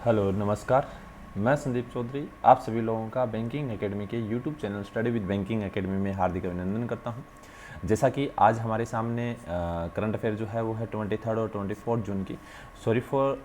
Hello नमस्कार। मैं संदीप चौधरी आप सभी लोगों का बैंकिंग एकेडमी के YouTube channel study with banking academy में हार्दिक अभिनंदन करता हूं। जैसा कि आज हमारे सामने करंट अफेयर जो है वो है 23 और 24 जून की। सॉरी फॉर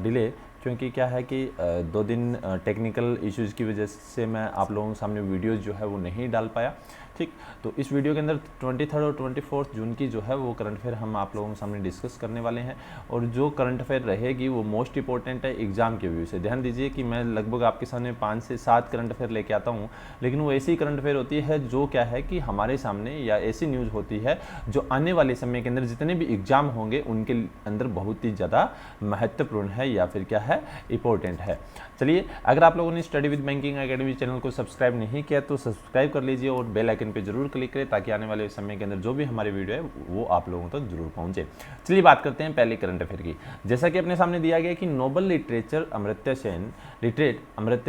डिले, क्योंकि क्या है कि 2 दिन टेक्निकल इश्यूज़ की वजह से मैं आप लोगों के सामने वीडियोज़ जो है वो नहीं डाल पाया। ठीक, तो इस वीडियो के अंदर 23 और 24 जून की जो है वो करंट अफेयर हम आप लोगों के सामने डिस्कस करने वाले हैं। और जो करंट अफेयर रहेगी वो मोस्ट इंपॉर्टेंट है एग्जाम के व्यू से। ध्यान दीजिए कि मैं लगभग आपके सामने 5 से 7 करंट अफेयर लेके आता हूँ, लेकिन वो ऐसी करंट अफेयर होती है जो क्या है कि हमारे सामने, या ऐसी न्यूज़ होती है जो आने वाले समय के अंदर जितने भी एग्जाम होंगे उनके अंदर बहुत ही ज़्यादा महत्वपूर्ण है या फिर क्या है इंपॉर्टेंट है। चलिए, अगर आप लोगों ने study with banking academy channel को सब्सक्राइब नहीं किया तो सब्सक्राइब कर लीजिए और बेल आइकन पे जरूर क्लिक करें, ताकि आने वाले समय के अंदर जो भी हमारी वीडियो है वो आप लोगों तक जरूर पहुंचे। चलिए बात करते हैं पहले करंट अफेयर की। जैसा कि अपने सामने दिया गया कि नोबेल लिटरेचर अमर्त्य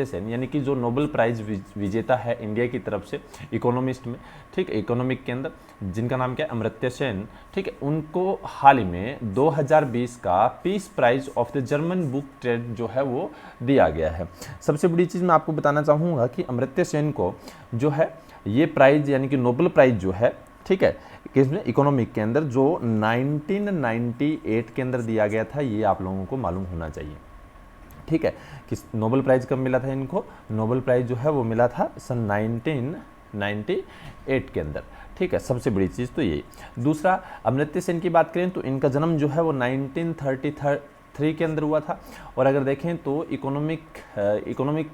सेन यानी कि जो नोबेल प्राइज विजेता है इंडिया की तरफ से इकोनॉमिस्ट में, ठीक, इकोनॉमिक के अंदर, जिनका नाम क्या है अमर्त्य सेन, ठीक है, उनको हाल ही में 2020 का peace prize of the German book trade जो है वो दिया गया है। सबसे बड़ी चीज़ मैं आपको बताना चाहूँगा कि अमर्त्य सेन को जो है ये प्राइज यानी कि नोबेल प्राइज जो है, ठीक है, किसमें, इकोनॉमिक के अंदर, जो 1998 के अंदर दिया गया था, ये आप लोगों को मालूम होना चाहिए। ठीक है, कि नोबेल प्राइज कब मिला था इनको? नोबेल प्राइज जो है वो मिला था सन 1998 के अंदर। ठीक है, सबसे बड़ी चीज़ तो यही। दूसरा, अमर्त्य सेन की बात करें तो इनका जन्म जो है वो 1933 के अंदर हुआ था। और अगर देखें तो इकोनॉमिक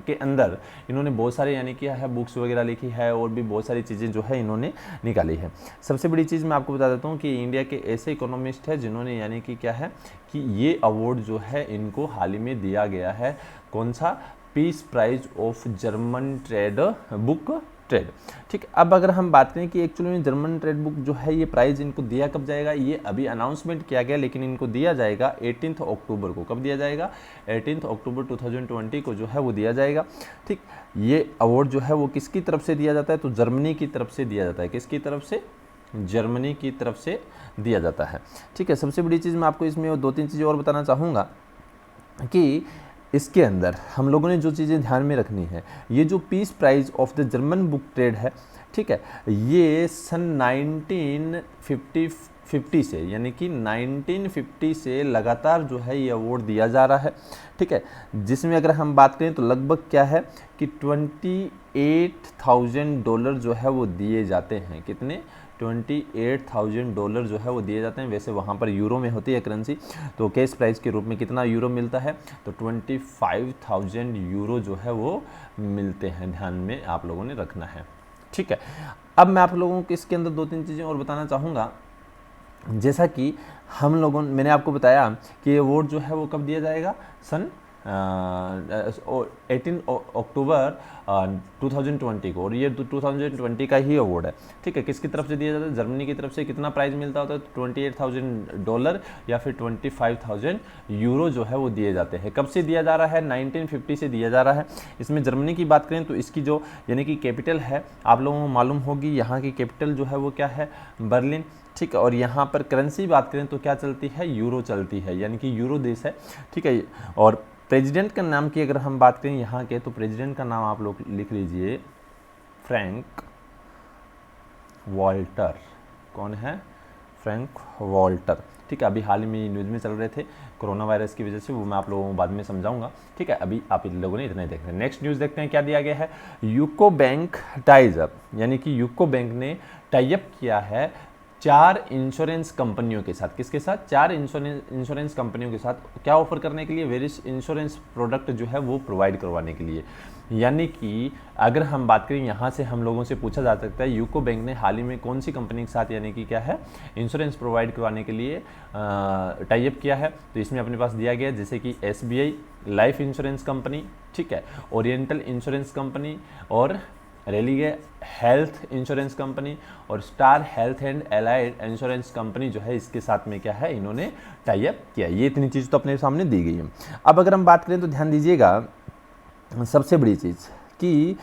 के अंदर इन्होंने बहुत सारे यानी कि है बुक्स वगैरह लिखी है, और भी बहुत सारी चीज़ें जो है इन्होंने निकाली है। सबसे बड़ी चीज़ मैं आपको बता देता हूँ कि इंडिया के ऐसे इकोनॉमिस्ट हैं जिन्होंने यानी कि क्या है कि ये अवार्ड जो है इनको हाल ही में दिया गया है। कौन सा? Peace prize of German trade book trade. ठीक, अब अगर हम बात करें कि एक्चुअली में जर्मन ट्रेड बुक जो है ये प्राइज़ इनको दिया कब जाएगा, ये अभी अनाउंसमेंट किया गया, लेकिन इनको दिया जाएगा 18 अक्टूबर को। कब दिया जाएगा? 18 अक्टूबर 2020 को जो है वो दिया जाएगा। ठीक, ये अवार्ड जो है वो किसकी तरफ से दिया जाता है? तो जर्मनी की तरफ से दिया जाता है। किसकी तरफ से? जर्मनी की तरफ से दिया जाता है। ठीक है, सबसे बड़ी चीज़ मैं आपको इसमें 2-3 चीज़ें और बताना चाहूँगा कि इसके अंदर हम लोगों ने जो चीज़ें ध्यान में रखनी है, ये जो peace prize of the German book trade है, ठीक है, ये सन 1950 से यानी कि 1950 से लगातार जो है ये अवार्ड दिया जा रहा है। ठीक है, जिसमें अगर हम बात करें तो लगभग क्या है कि $28,000 जो है वो दिए जाते हैं। कितने? $28,000 जो है वो दिए जाते हैं। वैसे वहाँ पर यूरो में होती है करेंसी, तो कैश प्राइस के रूप में कितना यूरो मिलता है? तो 25,000 यूरो जो है वो मिलते हैं। ध्यान में आप लोगों ने रखना है। ठीक है, अब मैं आप लोगों को इसके अंदर 2-3 चीज़ें और बताना चाहूँगा। जैसा कि मैंने आपको बताया कि ये अवार्ड जो है वो कब दिया जाएगा? सन 18 अक्टूबर 2020 को, और ये 2020 का ही अवार्ड है। ठीक है, किसकी तरफ से दिया जाता है? जर्मनी की तरफ से। कितना प्राइस मिलता होता है? $28,000 या फिर 25,000 यूरो जो है वो दिए जाते हैं। कब से दिया जा रहा है? 1950 से दिया जा रहा है। इसमें जर्मनी की बात करें तो इसकी जो यानी कि कैपिटल है, आप लोगों को मालूम होगी, यहाँ की कैपिटल जो है वो क्या है? बर्लिन। ठीक है, और यहाँ पर करेंसी बात करें तो क्या चलती है? यूरो चलती है, यानी कि यूरो देश है। ठीक है, और प्रेसिडेंट का नाम की अगर हम बात करें यहाँ के, तो प्रेसिडेंट का नाम आप लोग लिख लीजिए, फ्रैंक वॉल्टर। कौन है? Frank Walter. ठीक है, अभी हाल ही में न्यूज़ में चल रहे थे कोरोना वायरस की वजह से, वो मैं आप लोगों को बाद में समझाऊंगा। ठीक है, अभी आप इन लोगों ने इतना ही देख रहे हैं। नेक्स्ट न्यूज़ देखते हैं क्या दिया गया है। यूको बैंक टाइज अप, यानी कि यूको बैंक ने टाई अप किया है 4 इंश्योरेंस कंपनियों के साथ। किसके साथ? 4 इंश्योरेंस कंपनियों के साथ। क्या ऑफर करने के लिए? वेरियस इंश्योरेंस प्रोडक्ट जो है वो प्रोवाइड करवाने के लिए। यानी कि अगर हम बात करें, यहाँ से हम लोगों से पूछा जा सकता है यूको बैंक ने हाल ही में कौन सी कंपनी के साथ यानी कि क्या है इंश्योरेंस प्रोवाइड करवाने के लिए टाई अप किया है। तो इसमें अपने पास दिया गया जैसे कि SBI लाइफ इंश्योरेंस कंपनी, ठीक है, ओरिएंटल इंश्योरेंस कंपनी, और रेलिगे हेल्थ इंश्योरेंस कंपनी, और star health and allied insurance company जो है इसके साथ में क्या है इन्होंने टाई अप किया। ये इतनी चीज़ तो अपने सामने दी गई है। अब अगर हम बात करें तो ध्यान दीजिएगा, सबसे बड़ी चीज़ कि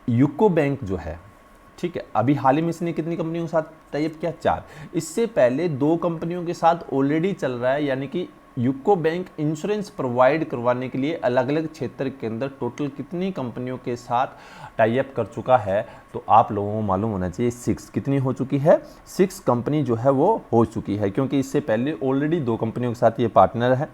यूको बैंक जो है, ठीक है, अभी हाल ही में इसने कितनी कंपनियों के साथ टाई अप किया? 4। इससे पहले 2 कंपनियों के साथ ऑलरेडी चल रहा है, यानी कि यूको बैंक इंश्योरेंस प्रोवाइड करवाने के लिए अलग अलग क्षेत्र के अंदर टोटल कितनी कंपनियों के साथ टाई अप कर चुका है, तो आप लोगों को मालूम होना चाहिए 6। कितनी हो चुकी है? 6 कंपनी जो है वो हो चुकी है, क्योंकि इससे पहले ऑलरेडी 2 कंपनियों के साथ ये पार्टनर है।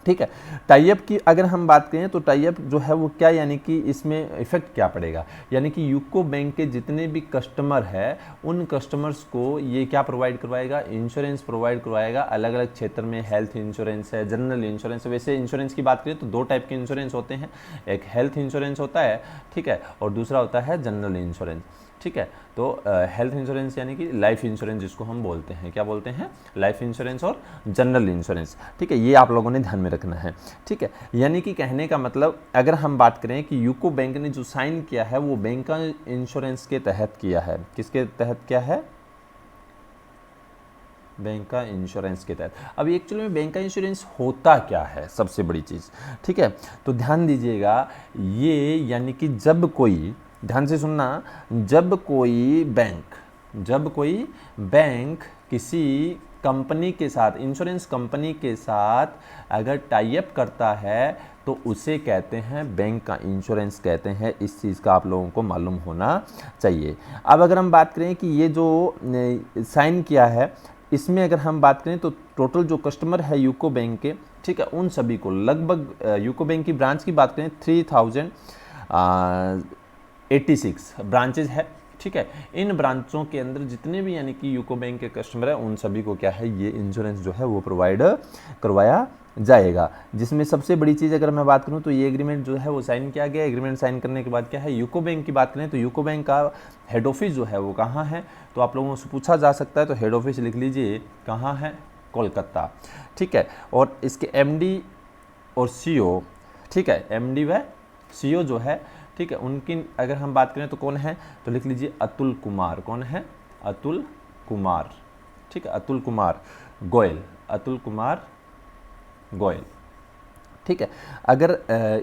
ठीक है, टाई अप की अगर हम बात करें तो टाई अप जो है वो क्या, यानी कि इसमें इफेक्ट क्या पड़ेगा, यानी कि यूको बैंक के जितने भी कस्टमर है उन कस्टमर्स को ये क्या प्रोवाइड करवाएगा? इंश्योरेंस प्रोवाइड करवाएगा। अलग अलग क्षेत्र में हेल्थ इंश्योरेंस है, जनरल इंश्योरेंस है। वैसे इंश्योरेंस की बात करें तो 2 टाइप के इंश्योरेंस होते हैं, एक हेल्थ इंश्योरेंस होता है, ठीक है, और दूसरा होता है जनरल इंश्योरेंस। ठीक है, तो हेल्थ इंश्योरेंस यानी कि लाइफ इंश्योरेंस जिसको हम बोलते हैं, क्या बोलते हैं? लाइफ इंश्योरेंस और जनरल इंश्योरेंस। ठीक है, ये आप लोगों ने ध्यान में रखना है। ठीक है, यानी कि कहने का मतलब अगर हम बात करें कि यूको बैंक ने जो साइन किया है वो बैंक का इंश्योरेंस के तहत किया है। किसके तहत किया है? बैंक का इंश्योरेंस के तहत। अब एक्चुअली में बैंक का इंश्योरेंस होता क्या है, सबसे बड़ी चीज़। ठीक है, तो ध्यान दीजिएगा, ये यानी कि जब कोई, ध्यान से सुनना, जब कोई बैंक किसी कंपनी के साथ, इंश्योरेंस कंपनी के साथ अगर टाई अप करता है तो उसे कहते हैं बैंक का इंश्योरेंस कहते हैं। इस चीज़ का आप लोगों को मालूम होना चाहिए। अब अगर हम बात करें कि ये जो साइन किया है, इसमें अगर हम बात करें तो टोटल जो कस्टमर है यूको बैंक के, ठीक है, उन सभी को लगभग यूको बैंक की ब्रांच की बात करें 3086 ब्रांचेज है। ठीक है, इन ब्रांचों के अंदर जितने भी यानी कि यूको बैंक के कस्टमर है उन सभी को क्या है, ये इंश्योरेंस जो है वो प्रोवाइड करवाया जाएगा। जिसमें सबसे बड़ी चीज़ अगर मैं बात करूं तो ये एग्रीमेंट जो है वो साइन किया गया। एग्रीमेंट साइन करने के बाद क्या है, यूको बैंक की बात करें तो यूको बैंक का हेड ऑफिस जो है वो कहाँ है, तो आप लोगों से पूछा जा सकता है, तो हेड ऑफिस लिख लीजिए, कहाँ है? कोलकाता। ठीक है, और इसके एमडी और सीईओ, ठीक है, एमडी व सीईओ जो है, ठीक है, उनकी अगर हम बात करें तो कौन है, तो लिख लीजिए अतुल कुमार। कौन है? अतुल कुमार। ठीक है, अतुल कुमार गोयल, अतुल कुमार गोयल। ठीक है, अगर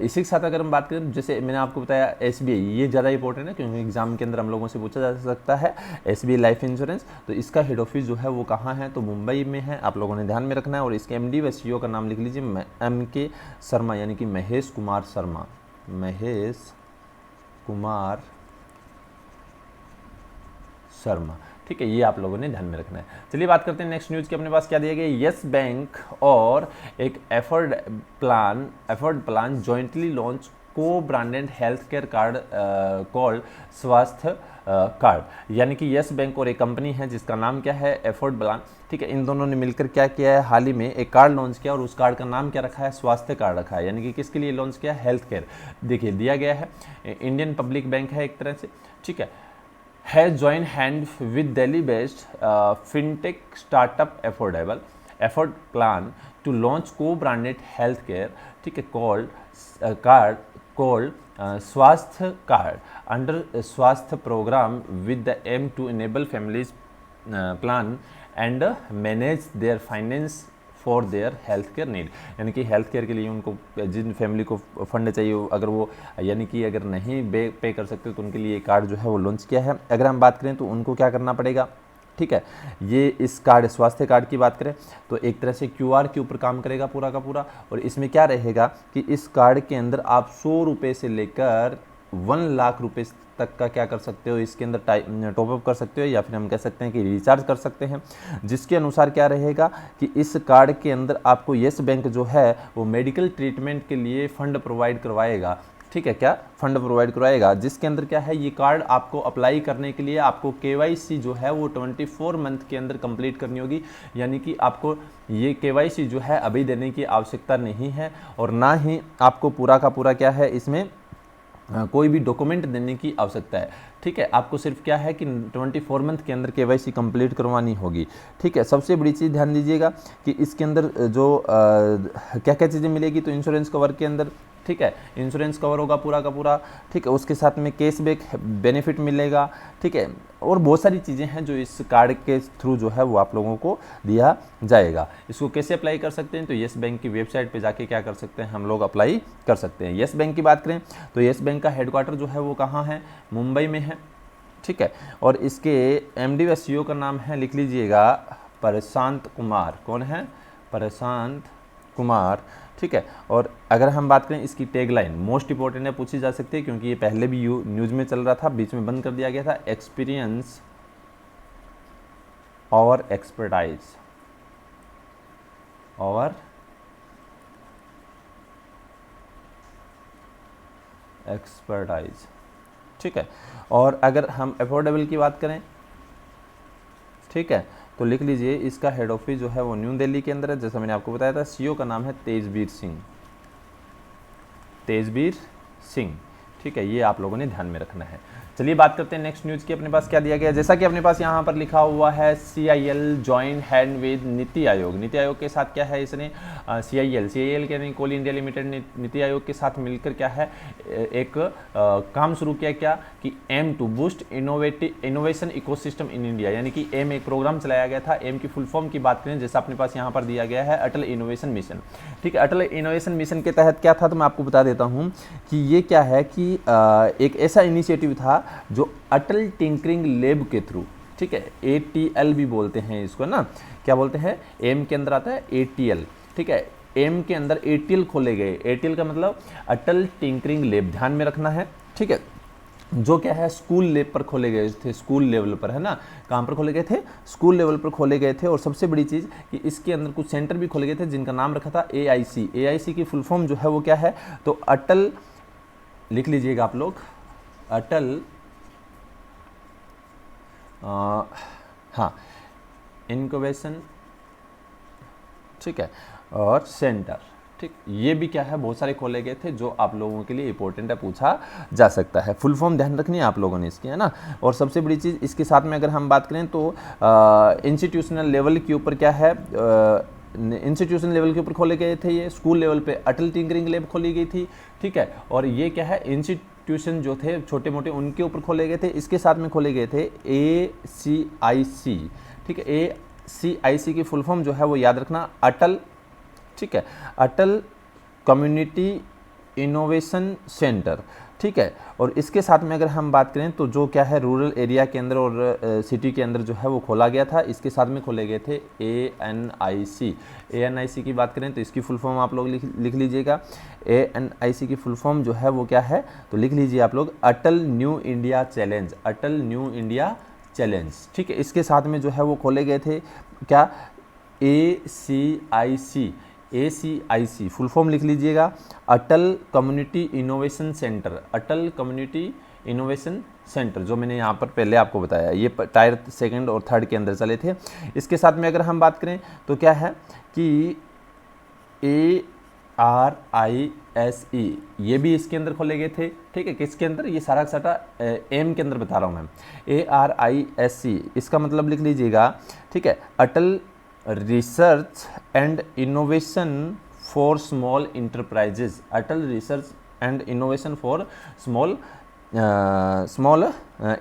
इसी के साथ अगर हम बात करें, जैसे मैंने आपको बताया एसबीआई, ये ज़्यादा इंपॉर्टेंट है क्योंकि एग्जाम के अंदर हम लोगों से पूछा जा सकता है एसबीआई लाइफ इंश्योरेंस। तो इसका हेड ऑफिस जो है वो कहाँ है, तो मुंबई में है, आप लोगों ने ध्यान में रखना है। और इसके एमडी व सीईओ का नाम लिख लीजिए MK शर्मा, यानी कि महेश कुमार शर्मा, महेश कुमार शर्मा। ठीक है, ये आप लोगों ने ध्यान में रखना है। चलिए बात करते हैं नेक्स्ट न्यूज़ की। अपने पास क्या दिया गया? यस बैंक और एक एफर्ड प्लान जॉइंटली लॉन्च को branded health care card called स्वास्थ्य कार्ड। यानी कि यस बैंक और एक कंपनी है जिसका नाम क्या है? एफर्ड प्लान। ठीक है, इन दोनों ने मिलकर क्या किया है, हाल ही में एक कार्ड लॉन्च किया और उस कार्ड का नाम क्या रखा है? स्वास्थ्य कार्ड रखा है। यानी कि किसके लिए लॉन्च किया? Health care. देखिए दिया गया है, इंडियन पब्लिक बैंक है एक तरह से। ठीक है, has joined hand with Delhi-based fintech startup Afford Plan to launch co-branded healthcare, ठीक है, called स्वास्थ्य कार्ड under स्वास्थ्य program with the aim to enable families plan and manage their finance for their health care need. यानी कि health care के लिए उनको जिन family को फंड चाहिए, अगर वो यानी कि अगर नहीं पे कर सकते तो उनके लिए कार्ड जो है वो लॉन्च किया है। अगर हम बात करें तो उनको क्या करना पड़ेगा? ठीक है, ये इस कार्ड, स्वास्थ्य कार्ड की बात करें तो एक तरह से QR के ऊपर काम करेगा पूरा का पूरा। और इसमें क्या रहेगा कि इस कार्ड के अंदर आप 100 रुपये से लेकर 1 लाख रुपये तक का क्या कर सकते हो, इसके अंदर टॉप अप कर सकते हो, या फिर हम कह सकते हैं कि रिचार्ज कर सकते हैं। जिसके अनुसार क्या रहेगा कि इस कार्ड के अंदर आपको येस बैंक जो है वो मेडिकल ट्रीटमेंट के लिए फंड प्रोवाइड करवाएगा। ठीक है, क्या फंड प्रोवाइड करवाएगा, जिसके अंदर क्या है, ये कार्ड आपको अप्लाई करने के लिए आपको KYC जो है वो 24 मंथ के अंदर कंप्लीट करनी होगी। यानी कि आपको ये KYC जो है अभी देने की आवश्यकता नहीं है, और ना ही आपको पूरा का पूरा क्या है इसमें कोई भी डॉक्यूमेंट देने की आवश्यकता है। ठीक है, आपको सिर्फ क्या है कि 24 मंथ के अंदर KYC कंप्लीट करवानी होगी। ठीक है, सबसे बड़ी चीज़ ध्यान दीजिएगा कि इसके अंदर जो क्या क्या चीज़ें मिलेगी, तो इंश्योरेंस कवर के अंदर, ठीक है, इंश्योरेंस कवर होगा पूरा का पूरा। ठीक है, उसके साथ में कैशबैक बेनिफिट मिलेगा। ठीक है, और बहुत सारी चीज़ें हैं जो इस कार्ड के थ्रू जो है वो आप लोगों को दिया जाएगा। इसको कैसे अप्लाई कर सकते हैं, तो येस बैंक की वेबसाइट पे जाके क्या कर सकते हैं, हम लोग अप्लाई कर सकते हैं। येस बैंक की बात करें तो येस बैंक का हेडक्वार्टर जो है वो कहाँ है? मुंबई में है। ठीक है, और इसके MD व CEO का नाम है, लिख लीजिएगा, प्रशांत कुमार। कौन है? प्रशांत कुमार, ठीक है। और अगर हम बात करें इसकी टैगलाइन, मोस्ट इंपॉर्टेंट है, पूछी जा सकती है क्योंकि ये पहले भी न्यूज़ में चल रहा था, बीच में बंद कर दिया गया था। एक्सपीरियंस और एक्सपर्टाइज, और एक्सपर्टाइज, ठीक है। और अगर हम अफोर्डेबल की बात करें, ठीक है, तो लिख लीजिए इसका हेड ऑफिस जो है वो न्यू दिल्ली के अंदर है, जैसा मैंने आपको बताया था। सीईओ का नाम है तेजवीर सिंह, तेजवीर सिंह, ठीक है। ये आप लोगों ने ध्यान में रखना है। चलिए बात करते हैं नेक्स्ट न्यूज़ की। अपने पास क्या दिया गया है, जैसा कि अपने पास यहाँ पर लिखा हुआ है CIL joint hand with NITI Aayog. NITI Aayog के साथ क्या है, इसने CIL के नहीं, कोल इंडिया लिमिटेड ने नीति आयोग के साथ मिलकर क्या है एक काम शुरू किया, क्या कि aim to boost innovation ecosystem in India, यानी कि एम एक प्रोग्राम चलाया गया था। एम की फुल फॉर्म की बात करें, जैसा अपने पास यहाँ पर दिया गया है अटल इनोवेशन मिशन, ठीक है। अटल इनोवेशन मिशन के तहत क्या था, तो मैं आपको बता देता हूँ कि ये क्या है कि एक ऐसा इनिशिएटिव था जो अटल टिंकरिंग लैब के थ्रू, ठीक है, ATL भी बोलते हैं इसको ना, क्या बोलते हैं, एम के अंदर आता है ATL, ठीक है। एम के अंदर ATL खोले गए। ATL का मतलब अटल टिंकरिंग लैब, ध्यान में रखना है, ठीक है। जो क्या है स्कूल लेवल पर खोले गए थे, स्कूल लेवल पर, है ना। कहाँ पर खोले गए थे, स्कूल लेवल पर खोले गए थे। और सबसे बड़ी चीज़ कि इसके अंदर कुछ सेंटर भी खोले गए थे जिनका नाम रखा था AIC। AIC की फुल फॉर्म जो है वो क्या है, तो अटल, लिख लीजिएगा आप लोग, अटल हाँ इनक्यूबेशन, ठीक है, और सेंटर, ठीक। ये भी क्या है बहुत सारे खोले गए थे जो आप लोगों के लिए इंपॉर्टेंट है, पूछा जा सकता है। फुल फॉर्म ध्यान रखनी है आप लोगों ने इसकी, है ना। और सबसे बड़ी चीज़ इसके साथ में अगर हम बात करें तो इंस्टीट्यूशनल लेवल के ऊपर क्या है, इंस्टीट्यूशन लेवल के ऊपर खोले गए थे ये। स्कूल लेवल पे अटल टिंकरिंग लैब खोली गई थी, ठीक है। और ये क्या है इंस्टीट्यूशन जो थे छोटे मोटे उनके ऊपर खोले गए थे। इसके साथ में खोले गए थे ACIC, ठीक है। ACIC की फुल फॉर्म जो है वो याद रखना, अटल, ठीक है, अटल कम्युनिटी इनोवेशन सेंटर, ठीक है। और इसके साथ में अगर हम बात करें तो जो क्या है रूरल एरिया के अंदर और सिटी के अंदर जो है वो खोला गया था। इसके साथ में खोले गए थे ANIC। ANIC की बात करें तो इसकी फुल फॉर्म आप लोग लिख लीजिएगा। ANIC की फुल फॉर्म जो है वो क्या है, तो लिख लीजिए आप लोग, अटल न्यू इंडिया चैलेंज, अटल न्यू इंडिया चैलेंज, ठीक है। इसके साथ में जो है वो खोले गए थे क्या, ACIC फुल फॉर्म लिख लीजिएगा, अटल कम्युनिटी इनोवेशन सेंटर, अटल कम्युनिटी इनोवेशन सेंटर, जो मैंने यहाँ पर पहले आपको बताया। ये टायर सेकंड और थर्ड के अंदर चले थे। इसके साथ में अगर हम बात करें तो क्या है कि ARISE, ये भी इसके अंदर खोले गए थे, ठीक है। किसके अंदर, ये सारा सटा एम के अंदर बता रहा हूँ मैं। ARISE इसका मतलब लिख लीजिएगा, ठीक है, Atal research and innovation for small enterprises, Atal research and innovation for small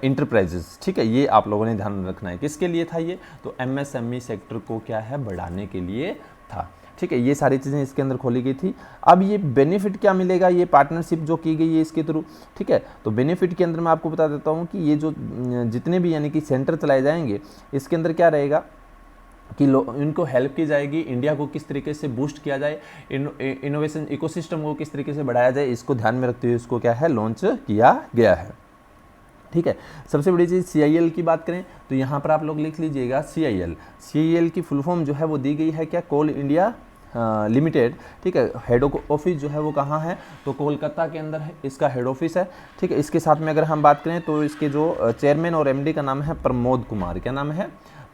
enterprises, ठीक है। ये आप लोगों ने ध्यान रखना है। किसके लिए था ये, तो MSME सेक्टर को क्या है बढ़ाने के लिए था, ठीक है। ये सारी चीज़ें इसके अंदर खोली गई थी। अब ये बेनिफिट क्या मिलेगा, ये पार्टनरशिप जो की गई है इसके थ्रू, ठीक है। तो बेनिफिट के अंदर मैं आपको बता देता हूँ कि ये जो जितने भी यानी कि सेंटर चलाए जाएंगे, इसके अंदर क्या रहेगा कि इनको हेल्प की जाएगी, इंडिया को किस तरीके से बूस्ट किया जाए, इनोवेशन इकोसिस्टम को किस तरीके से बढ़ाया जाए, इसको ध्यान में रखते हुए इसको क्या है लॉन्च किया गया है, ठीक है। सबसे बड़ी चीज़ CIL की बात करें तो यहाँ पर आप लोग लिख लीजिएगा CIL की फुल फॉर्म जो है वो दी गई है क्या, कोल इंडिया लिमिटेड, ठीक है। हेड ऑफिस जो है वो कहाँ है, तो कोलकाता के अंदर है इसका हेड ऑफिस है, ठीक है। इसके साथ में अगर हम बात करें तो इसके जो चेयरमैन और MD का नाम है प्रमोद कुमार, क्या नाम है,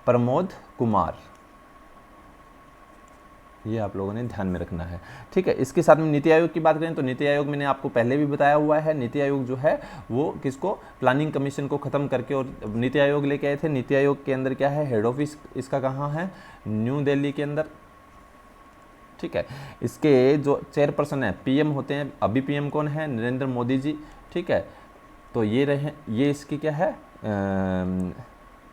प्रमोद कुमार, ये आप लोगों ने ध्यान में रखना है, ठीक है। इसके साथ में नीति आयोग की बात करें तो नीति आयोग मैंने आपको पहले भी बताया हुआ है। नीति आयोग जो है वो किसको, प्लानिंग कमीशन को ख़त्म करके और नीति आयोग लेके आए थे। नीति आयोग के अंदर क्या है, हेड ऑफिस इसका कहाँ है, न्यू दिल्ली के अंदर, ठीक है। इसके जो चेयरपर्सन है PM होते हैं, अभी PM कौन है, नरेंद्र मोदी जी, ठीक है। तो ये रहे, ये इसकी क्या है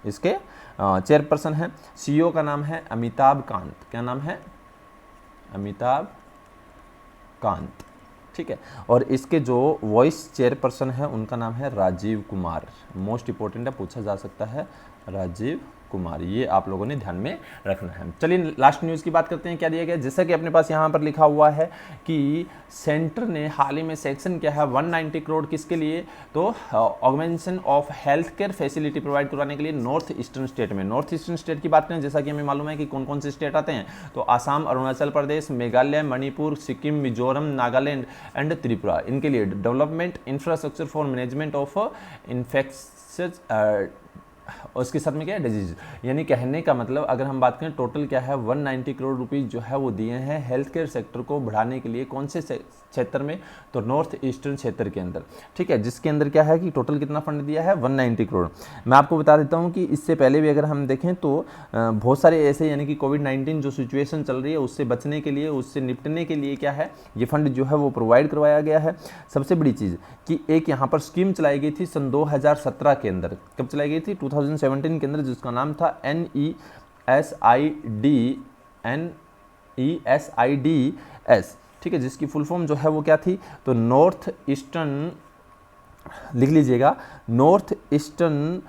इसके चेयरपर्सन है। CEO का नाम है अमिताभ कांत, क्या नाम है, अमिताभ कांत, ठीक है। और इसके जो वाइस चेयरपर्सन है उनका नाम है राजीव कुमार, मोस्ट इंपॉर्टेंट है, पूछा जा सकता है, राजीव कुमार, ये आप लोगों ने ध्यान में रखना है। चलिए लास्ट न्यूज़ की बात करते हैं, क्या दिया गया। जैसा कि अपने पास यहाँ पर लिखा हुआ है कि सेंटर ने हाल ही में सेक्शन किया है 190 करोड़ किसके लिए, तो augmentation of health care facility provide करवाने के लिए नॉर्थ ईस्टर्न स्टेट में। नॉर्थ ईस्टर्न स्टेट की बात करें, जैसा कि हमें मालूम है कि कौन कौन से स्टेट आते हैं, तो आसाम, अरुणाचल प्रदेश, मेघालय, मणिपुर, सिक्किम, मिजोरम, नागालैंड एंड त्रिपुरा। इनके लिए development infrastructure for management of infectious, उसके साथ में क्या है, डिजीज। यानी कहने का मतलब अगर हम बात करें टोटल क्या है 190 करोड़ रुपीस जो है वो दिए हैं हेल्थ केयर सेक्टर को बढ़ाने के लिए। कौन से क्षेत्र में, तो नॉर्थ ईस्टर्न क्षेत्र के अंदर, ठीक है, जिसके अंदर क्या है कि टोटल कितना फंड दिया है 190 करोड़। मैं आपको बता देता हूं कि इससे पहले भी अगर हम देखें तो बहुत सारे ऐसे, यानी कि कोविड-19 जो सिचुएशन चल रही है उससे बचने के लिए, उससे निपटने के लिए क्या है ये फंड जो है वो प्रोवाइड करवाया गया है। सबसे बड़ी चीज़ कि एक यहाँ पर स्कीम चलाई गई थी सन 2017 के अंदर। कब चलाई गई थी, 2017 के अंदर, जिसका नाम था NESIDS, ठीक है, जिसकी फुल फॉर्म जो है वो क्या थी, तो नॉर्थ ईस्टर्न, लिख लीजिएगा, नॉर्थ ईस्टर्न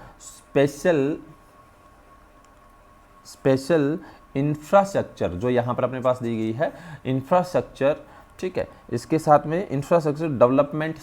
स्पेशल इंफ्रास्ट्रक्चर, जो यहाँ पर अपने पास दी गई है इंफ्रास्ट्रक्चर, ठीक है, इसके साथ में इंफ्रास्ट्रक्चर डेवलपमेंट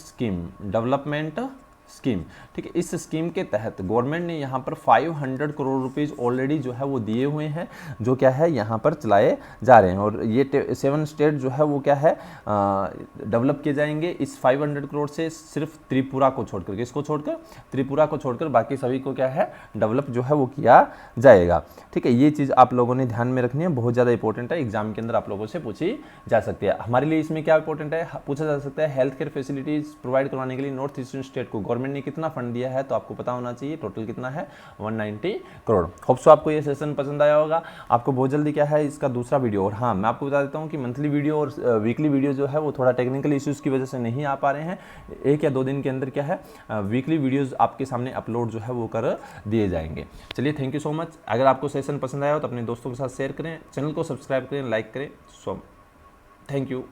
स्कीम, ठीक है। इस स्कीम के तहत गवर्नमेंट ने यहाँ पर 500 करोड़ रुपीस ऑलरेडी जो है वो दिए हुए हैं, जो क्या है यहाँ पर चलाए जा रहे हैं। और ये 7 स्टेट जो है वो क्या है डेवलप किए जाएंगे इस 500 करोड़ से, सिर्फ त्रिपुरा को छोड़कर, किसको छोड़कर, त्रिपुरा को छोड़कर बाकी सभी को क्या है डेवलप जो है वो किया जाएगा, ठीक है। ये चीज़ आप लोगों ने ध्यान में रखनी है, बहुत ज़्यादा इंपॉर्टेंट है, एग्जाम के अंदर आप लोगों से पूछी जा सकती है। हमारे लिए इसमें क्या इंपॉर्टेंट है, पूछा जा सकता है हेल्थ केयर फैसिलिटीज प्रोवाइड करवाने के लिए नॉर्थ ईस्टर्न स्टेट को गवर्नमेंट ने कितना फंड दिया है, तो आपको पता होना चाहिए टोटल कितना है 190 करोड़। होप सो आपको ये सेशन पसंद आया होगा। आपको बहुत जल्दी क्या है इसका दूसरा वीडियो, और हाँ मैं आपको बता देता हूँ कि मंथली वीडियो और वीकली वीडियो जो है वो थोड़ा टेक्निकल इश्यूज़ की वजह से नहीं आ पा रहे हैं। 1 या 2 दिन के अंदर क्या है वीकली वीडियोज़ आपके सामने अपलोड जो है वो कर दिए जाएंगे। चलिए थैंक यू सो मच। अगर आपको सेशन पसंद आया हो तो अपने दोस्तों के साथ शेयर करें, चैनल को सब्सक्राइब करें, लाइक करें। So thank you.